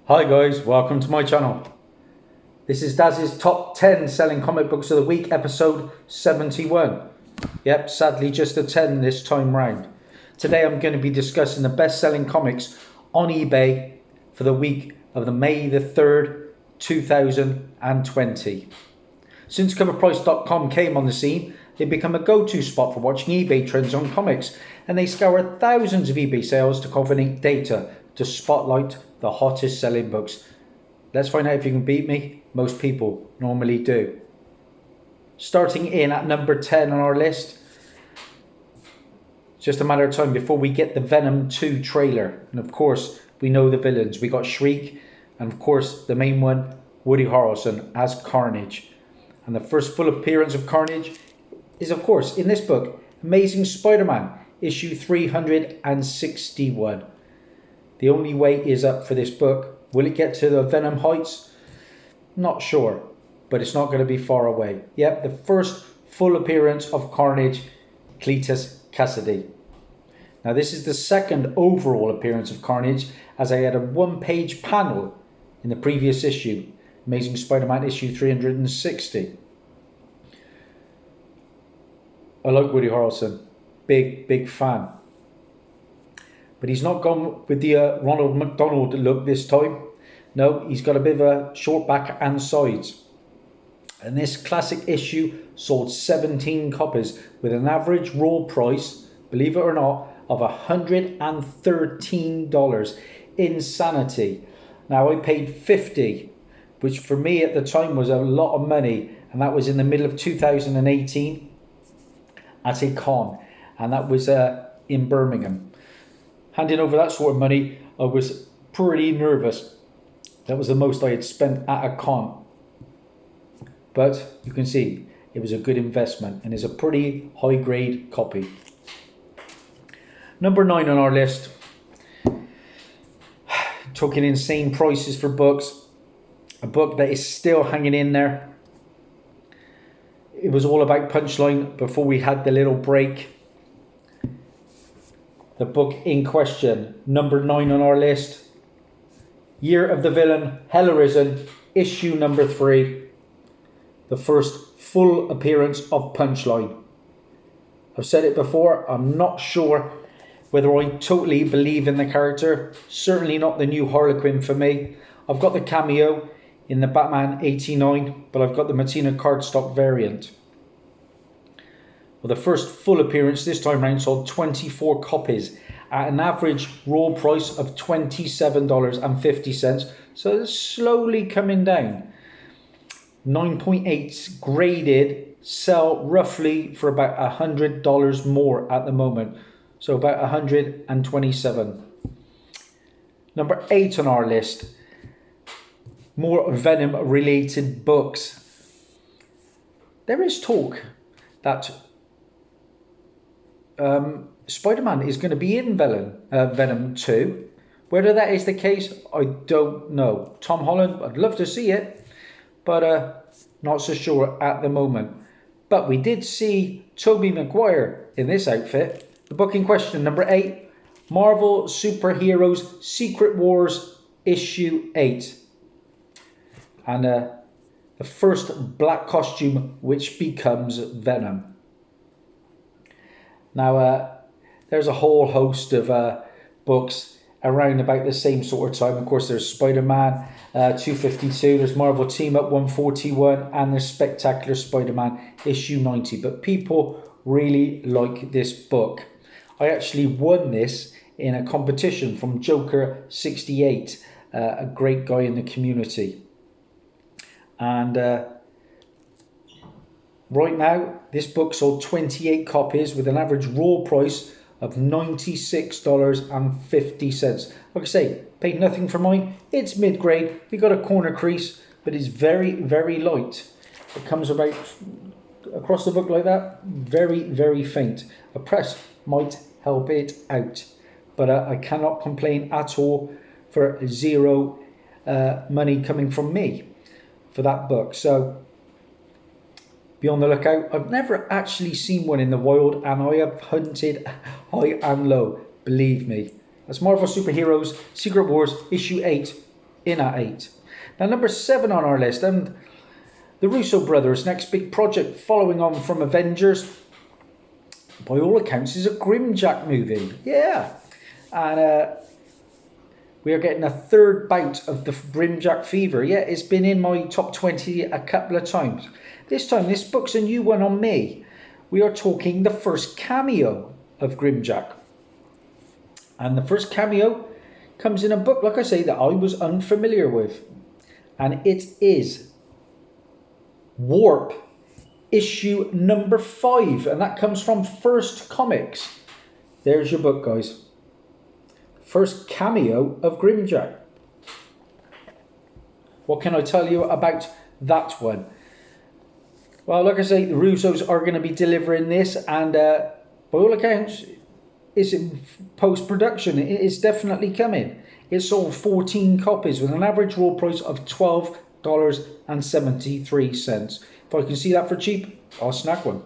Hi guys, welcome to my channel. This is Dazzie's top 10 selling comic books of the week, episode 71. Yep, sadly just a 10 this time round. Today I'm going to be discussing the best selling comics on eBay for the week of the May the 3rd, 2020. Since coverprice.com came on the scene, they've become a go-to spot for watching eBay trends on comics, and they scour thousands of eBay sales to culminate data to spotlight the hottest selling books. Let's find out if you can beat me. Most people normally do. Starting in at number 10 on our list, it's just a matter of time before we get the Venom 2 trailer. And of course, we know the villains. We got Shriek, and of course, the main one, Woody Harrelson as Carnage. And the first full appearance of Carnage is, of course, in this book, Amazing Spider-Man, issue 361. The only way is up for this book. Will it get to the Venom heights? Not sure, but it's not going to be far away. Yep, the first full appearance of Carnage, Cletus Cassidy. Now this is the second overall appearance of Carnage, as I had a one-page panel in the previous issue, Amazing Spider-Man issue 360. I like Woody Harrelson, big fan. But he's not gone with the Ronald McDonald look this time. No, he's got a bit of a short back and sides. And this classic issue sold 17 copies with an average raw price, believe it or not, of $113. Insanity. Now I paid $50, which for me at the time was a lot of money, and that was in the middle of 2018 at a con, and that was in Birmingham. Handing over that sort of money, I was pretty nervous. That was the most I had spent at a con. But you can see it was a good investment and is a pretty high grade copy. Number 9 on our list. Talking insane prices for books. A book that is still hanging in there. It was all about Punchline before we had the little break. The book in question, number 9 on our list, Year of the Villain, Hell Arisen, issue number 3. The first full appearance of Punchline. I've said it before, I'm not sure whether I totally believe in the character. Certainly not the new Harlequin for me. I've got the cameo in the Batman 89, but I've got the Martina cardstock variant. Well, the first full appearance this time round sold 24 copies at an average raw price of $27.50. So it's slowly coming down. 9.8 graded sell roughly for about $100 more at the moment. So about 127. Number 8 on our list. More Venom related books. There is talk that Spider-Man is going to be in Venom 2. Whether that is the case, I don't know. Tom Holland, I'd love to see it, but not so sure at the moment. But we did see Tobey Maguire in this outfit. The book in question, number 8, Marvel Superheroes Secret Wars, issue 8. And the first black costume which becomes Venom. Now, there's a whole host of books around about the same sort of time. Of course, there's Spider-Man 252, there's Marvel Team Up 141, and there's Spectacular Spider-Man issue 90. But people really like this book. I actually won this in a competition from Joker 68, a great guy in the community. And right now, this book sold 28 copies with an average raw price of $96.50. Like I say, paid nothing for mine. It's mid-grade. We got a corner crease, but it's very light. It comes about across the book like that. Very faint. A press might help it out, but I cannot complain at all for zero money coming from me for that book. So be on the lookout. I've never actually seen one in the wild, and I have hunted high and low, believe me. That's Marvel Superheroes Secret Wars issue 8 in at 8. Now, number 7 on our list, and the Russo brothers' next big project following on from Avengers, by all accounts, is a Grimjack movie. Yeah. And we are getting a third bout of the Grimjack fever. Yeah, it's been in my top 20 a couple of times. This time, this book's a new one on me. We are talking the first cameo of Grimjack. And the first cameo comes in a book, like I say, that I was unfamiliar with. And it is Warp, issue number 5. And that comes from First Comics. There's your book, guys. First cameo of Grimjack. What can I tell you about that one? Well, like I say, the Russos are going to be delivering this, and by all accounts, it's in post-production. It is definitely coming. It sold 14 copies with an average raw price of $12.73. If I can see that for cheap, I'll snag one.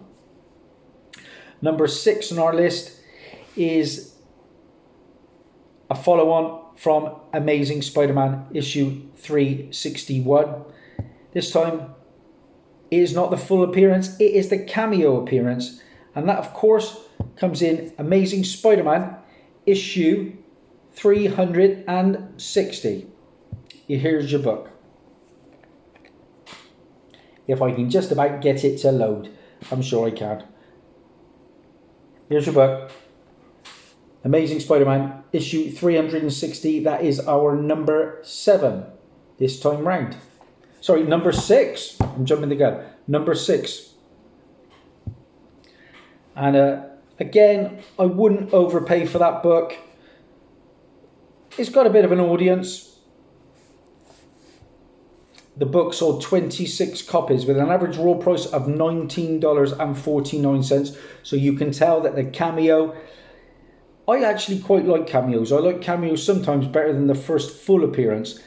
Number 6 on our list is a follow-on from Amazing Spider-Man issue 361. This time, it is not the full appearance, it is the cameo appearance. And that, of course, comes in Amazing Spider-Man issue 360. Here's your book. If I can just about get it to load, I'm sure I can. Here's your book. Amazing Spider-Man issue 360. That is our number 7 this time round. Sorry, number 6. I'm jumping the gun. Number 6. And again, I wouldn't overpay for that book. It's got a bit of an audience. The book sold 26 copies with an average raw price of $19.49. So you can tell that the cameo... I actually quite like cameos. I like cameos sometimes better than the first full appearance.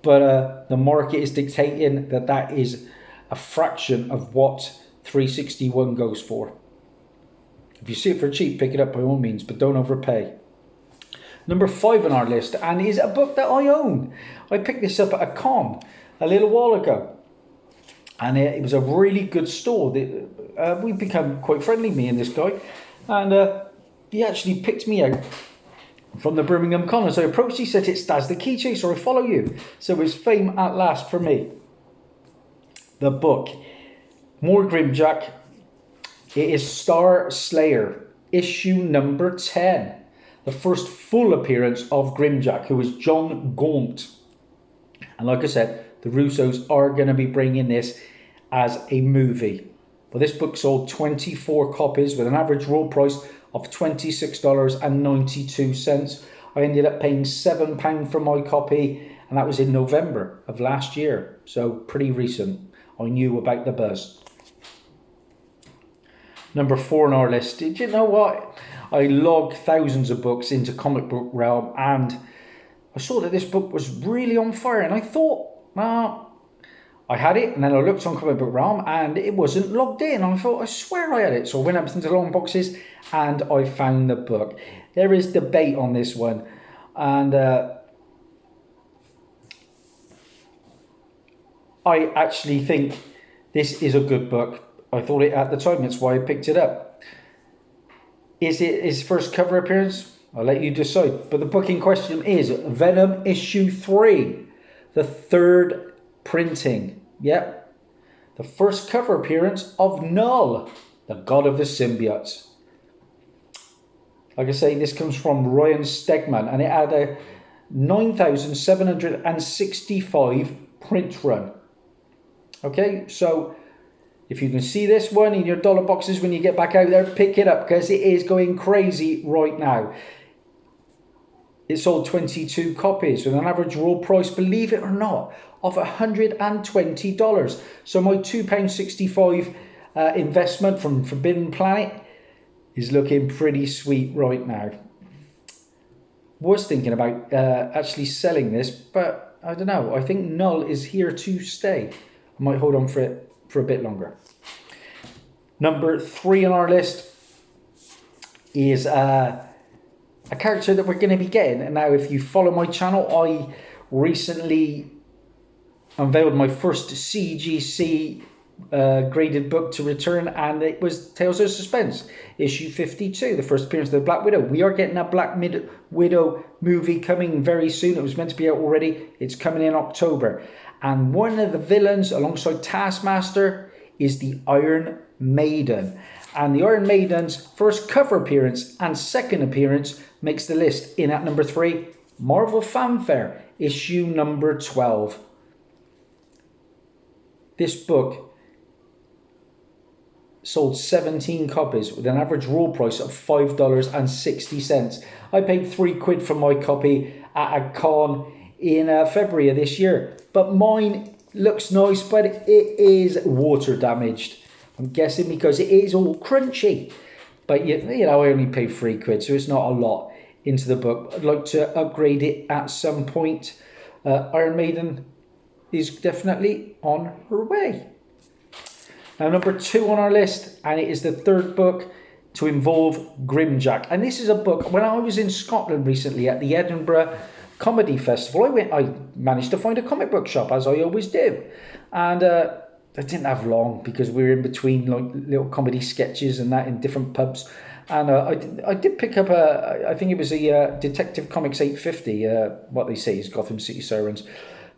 But the market is dictating that that is a fraction of what 361 goes for. If you see it for cheap, pick it up by all means, but don't overpay. Number 5 on our list, and is a book that I own. I picked this up at a con a little while ago. And it was a really good store. We've become quite friendly, me and this guy. And he actually picked me out from the Birmingham Con. As I approached, he said, "It's Daz the Key Chaser, I follow you." So it's fame at last for me. The book, more Grimjack. It is Star Slayer, issue number 10. The first full appearance of Grimjack, who is John Gaunt. And like I said, the Russos are going to be bringing this as a movie. Well, this book sold 24 copies with an average raw price of $26.92. I ended up paying £7 for my copy, and that was in November of last year. So pretty recent. I knew about the buzz. Number 4 on our list. Did you know what? I log thousands of books into Comic Book Realm, and I saw that this book was really on fire, and I thought, I had it, and then I looked on Comic Book Realm and it wasn't logged in. I thought, I swear I had it. So I went up into the long boxes and I found the book. There is debate on this one, and I actually think this is a good book. I thought it at the time, that's why I picked it up. Is it his first cover appearance? I'll let you decide. But the book in question is Venom issue 3, the 3rd printing. Yep. The first cover appearance of Null, the god of the symbiotes. Like I say, this comes from Ryan Stegman, and it had a 9,765 print run. Okay, so if you can see this one in your dollar boxes when you get back out there, pick it up because it is going crazy right now. It sold 22 copies with an average raw price, believe it or not, of $120. So my £2.65 investment from Forbidden Planet is looking pretty sweet right now. Was thinking about actually selling this, but I don't know. I think Null is here to stay. I might hold on for it for a bit longer. Number 3 on our list is a character that we're going to be getting. And now, if you follow my channel, I recently unveiled my first CGC graded book to return, and it was Tales of Suspense, issue 52, the first appearance of the Black Widow. We are getting a Black Widow movie coming very soon. It was meant to be out already. It's coming in October. And one of the villains alongside Taskmaster is the Iron Maiden. And the Iron Maiden's first cover appearance and second appearance makes the list. In at number 3, Marvel Fanfare, issue number 12. This book sold 17 copies with an average raw price of $5.60. I paid £3 for my copy at a con in February of this year. But mine looks nice, but it is water damaged. I'm guessing because it is all crunchy. But you know, I only paid £3, so it's not a lot into the book. I'd like to upgrade it at some point. Iron Maiden is definitely on her way. Now, number 2 on our list, and it is the third book to involve Grimjack. And this is a book, when I was in Scotland recently at the Edinburgh Comedy Festival, I managed to find a comic book shop, as I always do. And I didn't have long because we were in between like little comedy sketches and that in different pubs. And I did pick up I think it was a Detective Comics 850, what they say is Gotham City Sirens.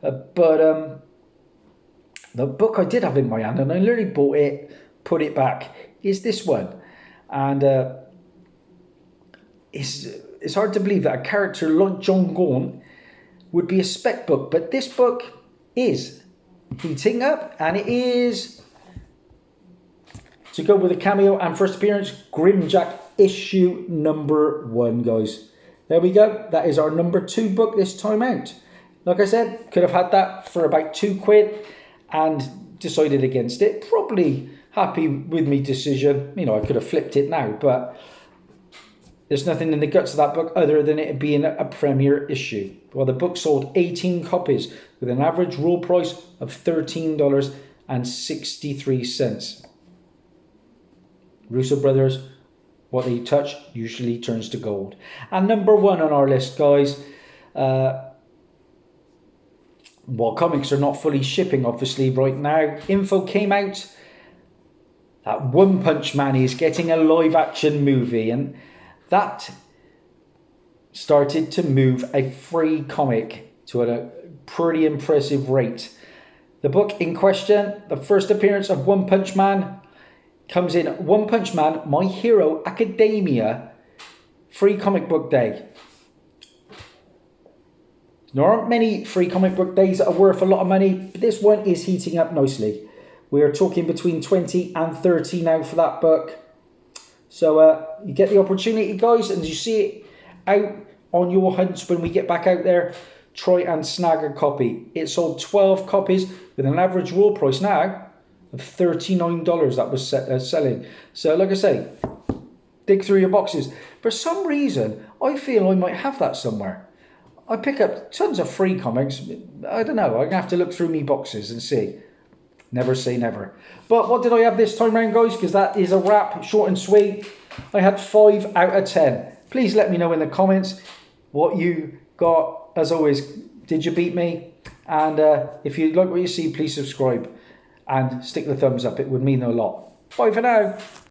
But the book I did have in my hand, and I literally bought it, put it back, is this one. And it's hard to believe that a character like John Gaunt would be a spec book, but this book is heating up, and it is, to go with a cameo and first appearance, Grimjack issue number 1, guys. There we go. That is our number 2 book this time out. Like I said, could have had that for about £2 and decided against it. Probably happy with my decision. You know, I could have flipped it now, but there's nothing in the guts of that book other than it being a premiere issue. Well, the book sold 18 copies with an average raw price of $13.63. Russo brothers, what they touch usually turns to gold. And number 1 on our list, guys, while comics are not fully shipping, obviously, right now, info came out that One Punch Man is getting a live-action movie, and that started to move a free comic to a pretty impressive rate. The book in question, the first appearance of One Punch Man, comes in One Punch Man, My Hero Academia, free comic book day. There aren't many free comic book days that are worth a lot of money, but this one is heating up nicely. We are talking between 20 and 30 now for that book. So you get the opportunity, guys, and you see it out on your hunts when we get back out there, try and snag a copy. It sold 12 copies with an average raw price now of $39 that was selling. So like I say, dig through your boxes. For some reason, I feel I might have that somewhere. I pick up tons of free comics. I don't know. I'm going to have to look through me boxes and see. Never say never. But what did I have this time round, guys? Because that is a wrap. Short and sweet. I had 5 out of 10. Please let me know in the comments what you got. As always, did you beat me? And if you like what you see, please subscribe. And stick the thumbs up. It would mean a lot. Bye for now.